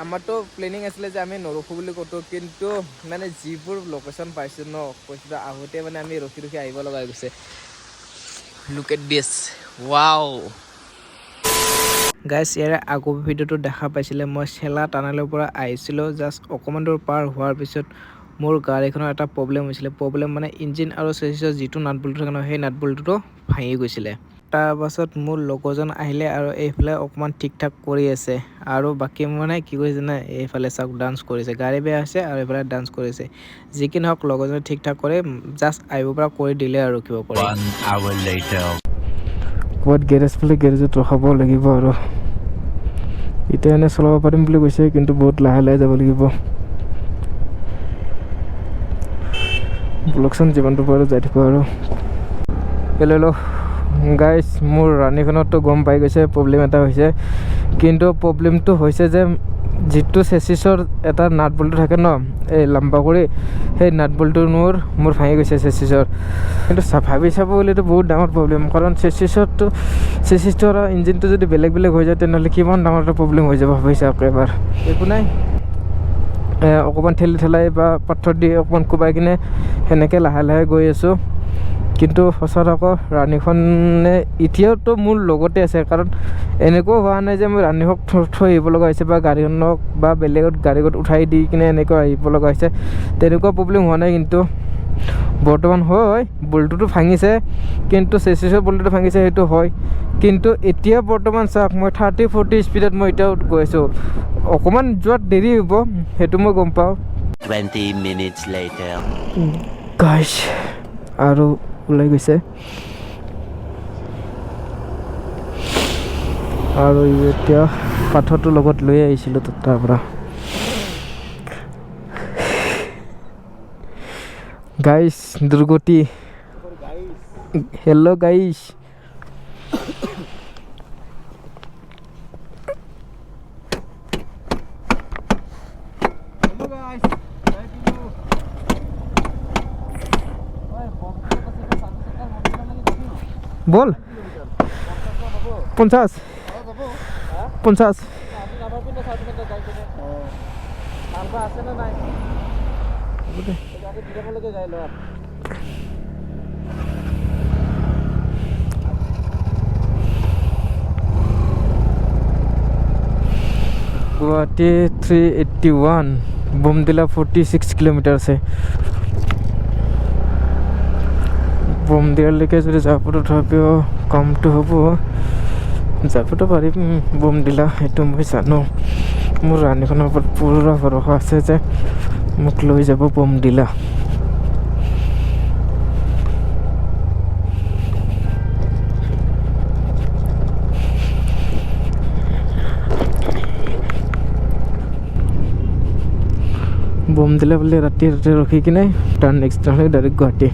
আমাৰতো প্লেনিং আছিলে যে আমি নৰখো বুলি ক'তো, কিন্তু মানে যিবোৰ লোকেশ্যন পাইছোঁ ন, কৈছিলোঁ আহোঁতে মানে আমি ৰখি ৰখি আহিব লগা হৈ গৈছে। লুক এট দিছ, ৱাও গাইছ। ইয়াৰে আগৰ ভিডিঅ'টো দেখা পাইছিলে, মই চেলা টানেলৰ পৰা আহিছিলোঁ। জাষ্ট অকণমান দূৰ পাৰ হোৱাৰ পিছত মোৰ গাড়ীখনৰ এটা প্ৰব্লেম হৈছিলে। প্ৰব্লেম মানে ইঞ্জিন আৰু চেচিছৰ যিটো নাট বল্টু থাকে ন, সেই নাট বল্টুটো ভাঙি গৈছিলে। তাৰপাছত মোৰ লগৰজন আহিলে আৰু এইফালে অকণমান ঠিক ঠাক কৰি আছে। আৰু বাকী মানে কি কৰিছে জানে, এইফালে চাওক ডান্স কৰিছে। গাড়ী বেয়া হৈছে আৰু এইফালে ডান্স কৰিছে। যি কি নহওক লগৰজনে ঠিক ঠাক কৰি জাষ্ট আহিব পৰা কৰি দিলে আৰু কিবা কৰি। ক'ৰবাত গেৰেজ পালে গেৰেজত ৰখাব লাগিব আৰু এতিয়া এনে চলাব পাৰিম বুলি কৈছে, কিন্তু বহুত লাহে লাহে যাব লাগিব। ব্লকচোন যিমানটো পাৰোঁ যাই থাকোঁ আৰু লৈ গাইজ। মোৰ ৰাণীখনততো গম পাই গৈছে প্ৰব্লেম এটা হৈছে, কিন্তু প্ৰব্লেমটো হৈছে যে যিটো চেচিছৰ এটা নাট বল্টু থাকে ন, এই লাম্বা কৰি, সেই নাট বল্টু মোৰ ভাঙি গৈছে চেচিছৰ। কিন্তু ভাবি চাব গ'লেতো বহুত ডাঙৰ প্ৰব্লেম, কাৰণ চেচিছটো আৰু ইঞ্জিনটো যদি বেলেগ বেলেগ হৈ যায় তেনেহ'লে কিমান ডাঙৰ এটা প্ৰব্লেম হৈ যাব ভাবি চাওক এবাৰ। একো নাই, অকণমান ঠেলাই বা পাথৰ দি অকণমান কোবাই কিনে সেনেকৈ লাহে লাহে গৈ আছোঁ। কিন্তু সঁচাত আকৌ ৰাণীখনে এতিয়াওতো মোৰ লগতে আছে, কাৰণ এনেকুৱাও হোৱা নাই যে মই ৰাণীখনক থৈ আহিব লগা হৈছে বা গাড়ীখনক বা বেলেগত গাড়ীত উঠাই দি কিনে এনেকুৱা আহিব লগা হৈছে, তেনেকুৱা প্ৰব্লেম হোৱা নাই। কিন্তু বৰ্তমান হয় বল্টুটো ভাঙিছে, কিন্তু চেচিছৰ বল্টুটো ভাঙিছে সেইটো হয়। কিন্তু এতিয়া বৰ্তমান চাওক, মই 30-40 স্পীডত মই এতিয়াও গৈ আছোঁ। অকণমান যোৱাত দেৰি হ'ব সেইটো মই গম পাওঁ। 20 minutes later. গাইছ আৰু ওলাই গৈছে, আৰু এতিয়া পাথৰটো লগত লৈ আহিছিলোঁ তাৰ পৰা। গাইছ দুৰ্গতি। হেল্ল' গাইছ। বল 50 গুৱাহাটী 381, বোমদিলা 46 কিলোমিটাৰ আছে। বোমদিলালৈকে যদি যাব তথাপিও কমটো হ'ব, যাবতো পাৰিম বোমদিলা, সেইটো মই জানো। মোৰ ৰাণীখনৰ ওপৰত পুৰা ভৰসা আছে যে মোক লৈ যাব বোমদিলা। বোমদিলা বোলে ৰাতি ৰখি কিনে তাৰ নেক্সট দিনাখনে direct Guwahati.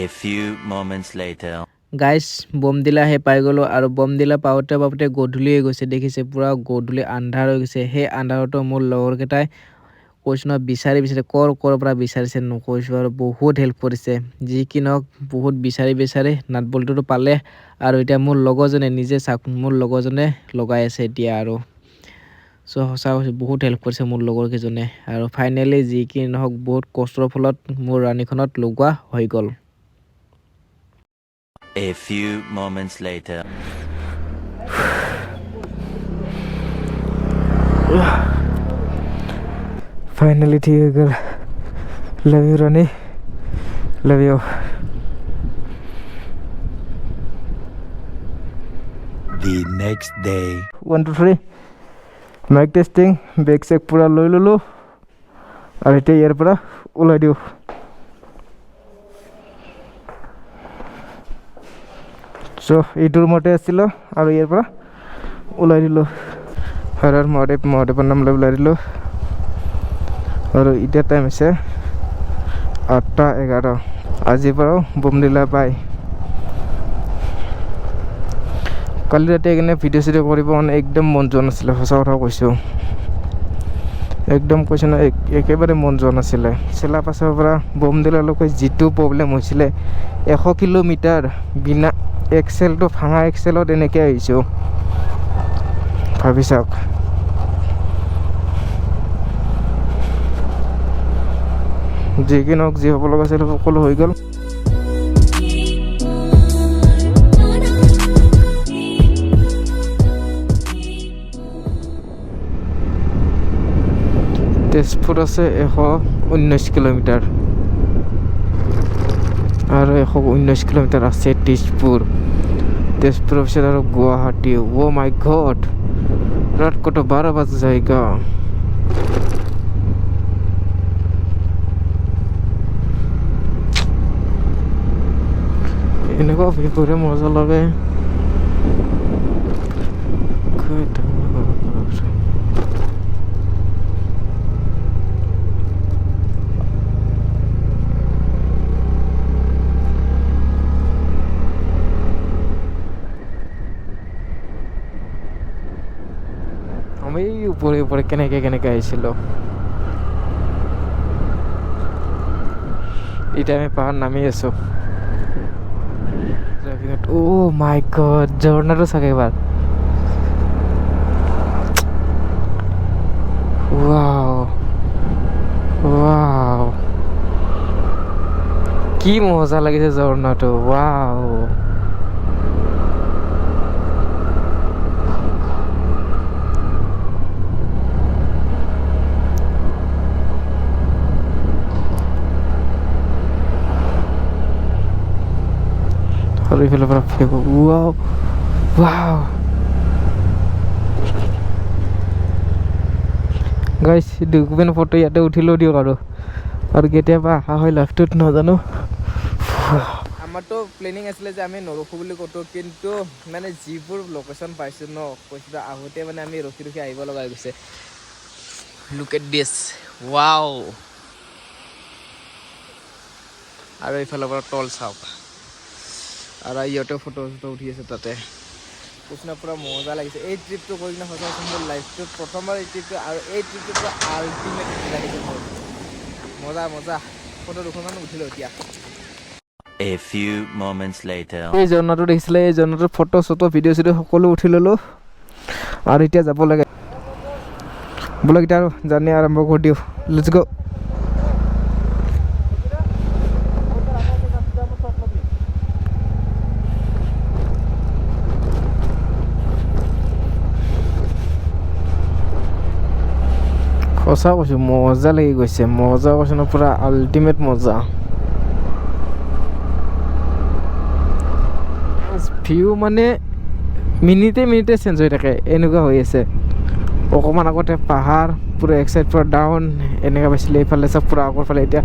A few moments later. গাইছ বোমদিলা পাই গ'লোঁ, আৰু বোমদিলা পাওঁতে গধূলি হৈ গৈছে। দেখিছে পূৰা গধূলি আন্ধাৰ হৈ গৈছে। সেই আন্ধাৰতো মোৰ লগৰকেইটাই কৈছোঁ ন বিচাৰি ক'ৰ পৰা বিচাৰিছে নকৈছোঁ, আৰু বহুত হেল্প কৰিছে। যি কি নহওক বহুত বিচাৰি নাট বল্টুটো পালে, আৰু এতিয়া মোৰ লগৰজনে নিজে চাওক, মোৰ লগৰজনে লগাই আছে এতিয়া। আৰু সঁচা কৈছোঁ বহুত হেল্প কৰিছে মোৰ লগৰকেইজনে, আৰু ফাইনেলি যি কি নহওক বহুত কষ্টৰ ফলত মোৰ ৰাণীখনত লগোৱা হৈ গ'ল। A few moments later. Finally ঠিক হৈ গ'ল। Love you Rani, love you. The next day. 1 2 3 mike testing. Bag check পূৰা লৈ ল'লোঁ, আৰু এতিয়া ইয়াৰ পৰা ওলাই দিওঁ। এইটো ৰুমতে আছিলোঁ, আৰু ইয়াৰ পৰা ওলাই দিলোঁ। হৰৰ মহাদেৱৰ নাম লৈ ওলাই দিলোঁ। আৰু এতিয়া টাইম হৈছে 8:11। আজিৰ পৰাও বোমদিলা পাই। কালি ৰাতি কিনে ভিডিঅ' চিডিঅ' কৰিব মানে একদম মন যোৱা নাছিলে, সঁচা কথা কৈছোঁ। একদম কৈছে ন একেবাৰে মন যোৱা নাছিলে চেলাপাছৰ পৰা বমদিলালৈকে যিটো প্ৰব্লেম হৈছিলে 100 কিলোমিটাৰ বিনা এক্সেলটো ভাঙা এক্সেলত এনেকৈ আহিছোঁ ভাবি চাওক যি কি নহওক যি হ'ব লগা আছিল সকলো হৈ গ'ল তেজপুৰ আছে 119 কিলোমিটাৰ আৰু 119 কিলোমিটাৰ আছে তেজপুৰ তেজপুৰৰ পিছত আৰু গুৱাহাটী অ' মাই গড रात को तो 12 बज जाएगा এনেকুৱা ভিডিঅ'ৰে মজা লাগে আমি উপৰে উপৰে কেনেকে আহিছিলোঁ এতিয়া আমি পাহাৰ নামি আছোঁ অ' মাই গড ঝৰ্ণাটো চাগে এবাৰ ৱাও ৱাও কি মজা লাগিছে ঝৰ্ণাটো ৱাও আৰু এইফালৰ পৰা ৱাও ৱাও গাইছ ডকুমেণ্ট ফটো ইয়াতে উঠিলেও দিয়ক আৰু কেতিয়াবা অহা হয় লাইফটোত নাজানো আমাৰতো প্লেনিং আছিলে যে আমি নৰখোঁ বুলি ক'তো কিন্তু মানে যিবোৰ লোকেশ্যন পাইছোঁ ন কৈছিলোঁ আহোঁতে মানে আমি ৰখি আহিব লগা হৈ গৈছে লুক এট দিছ ৱাও আৰু এইফালৰ পৰা তল চাওক আৰু ইহঁতেও ফটো উঠি আছে তাতে কৃষ্ণ পুৰা মজা লাগিছে এই ট্ৰিপটো কৰি কিনে সঁচা মোৰ লাইফটোত প্ৰথমবাৰ এই ট্ৰিপটো আৰু এই ট্ৰিপটো পুৰা আল্টিমেট লাগিছে মোৰ মজা মজা ফটো দুখনমান উঠিলোঁ এতিয়া A few moments later. এই ঝৰ্ণাটো দেখিছিলে এই ঝৰ্ণাটোৰ ফটো চটো ভিডিঅ' চিডিঅ' সকলো উঠি ল'লোঁ আৰু এতিয়া যাব লাগে ব'লক এতিয়া আৰু জাৰ্ণি আৰম্ভ কৰি দিওঁ লেটছ গ' সঁচা কৈছোঁ মজা লাগি গৈছে মজা কৈছোঁ ন পুৰা আল্টিমেট মজা ভিউ মানে মিনিটে চেঞ্জ হৈ থাকে এনেকুৱা হৈ আছে অকণমান আগতে পাহাৰ পুৰা এক চাইড পুৰা ডাউন এনেকুৱা পাইছিলে এইফালে চব পুৰা আগৰ ফালে এতিয়া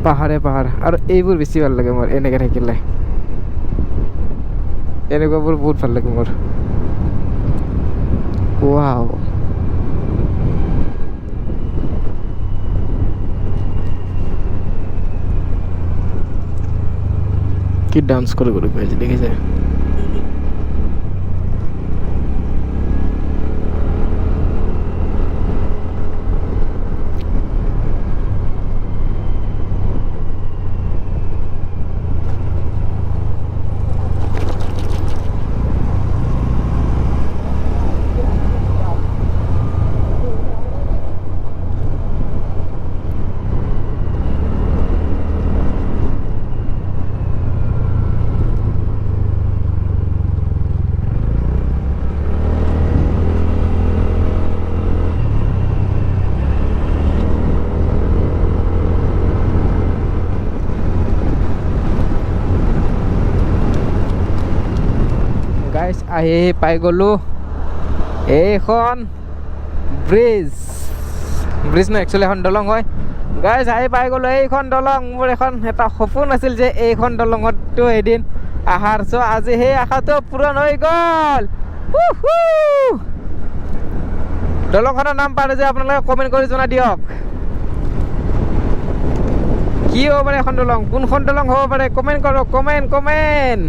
পাহাৰে পাহাৰ আৰু এইবোৰ বেছি ভাল লাগে মোৰ এনেকৈ থাকিলে এনেকুৱাবোৰ বহুত ভাল লাগে মোৰ ৱাও কি ডান্স কৰে গেছে দেখেছে গাইছ আহি পাই গ'লোঁ এইখন ব্ৰিজ নহয় একচুৱেলি এখন দলং হয় গাইছ আহি পাই গ'লোঁ এইখন দলং মোৰ এখন এটা সপোন আছিল যে এইখন দলঙতো এদিন আহাৰ চ' আজি সেই আশাটো পূৰণ হৈ গ'ল দলংখনৰ নাম পাৰে যে আপোনালোকে কমেণ্ট কৰি জনাই দিয়ক কি হ'ব পাৰে এখন দলং কোনখন দলং হ'ব পাৰে কমেণ্ট কৰক কমেণ্ট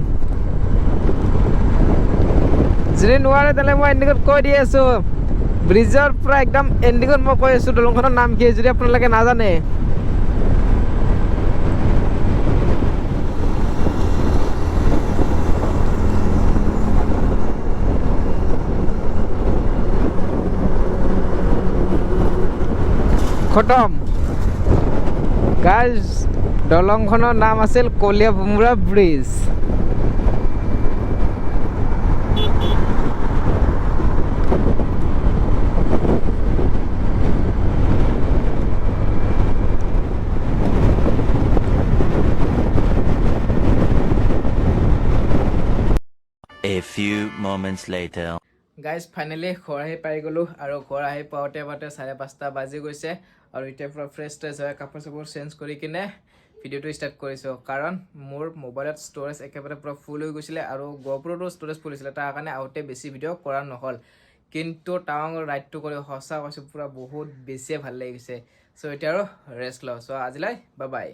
যদি নোৱাৰে তেনে মই এনেকৈ কৈ দি আছোঁ ব্ৰিজৰ পৰা একদম এণ্ডিঙত মই কৈ আছোঁ দলংখনৰ নাম কি যদি আপোনালোকে নাজানে। খতম গাইজ, দলংখনৰ নাম আছিল Kaliya Bhomora bridge. A few moments later. Guys finally ঘৰ আহি পাই গ'লোঁ আৰু ঘৰ আহি পাওঁতে 5:30 বাজি গৈছে আৰু এতিয়া পৰা ফ্ৰেছ হৈ কাপোৰ চাপোৰ চেঞ্জ কৰি কিনে ভিডিঅ'টো ষ্টাৰ্ট কৰিছোঁ। কাৰণ মোৰ মোবাইলত ষ্ট'ৰেজ একেবাৰে পূৰা ফুল হৈ গৈছিলে আৰু গ'প্ৰ'টো ষ্ট'ৰেজ ফুল হৈছিলে, তাৰ কাৰণে আহোঁতে বেছি ভিডিঅ' কৰা নহ'ল। কিন্তু টাৱাঙৰ ৰাইডটো কৰি সঁচা কৈছোঁ পূৰা বহুত বেছিয়ে ভাল লাগিছে। চ' এতিয়া আৰু ৰেষ্ট লওঁ। চ' আজিলৈ বাই বাই।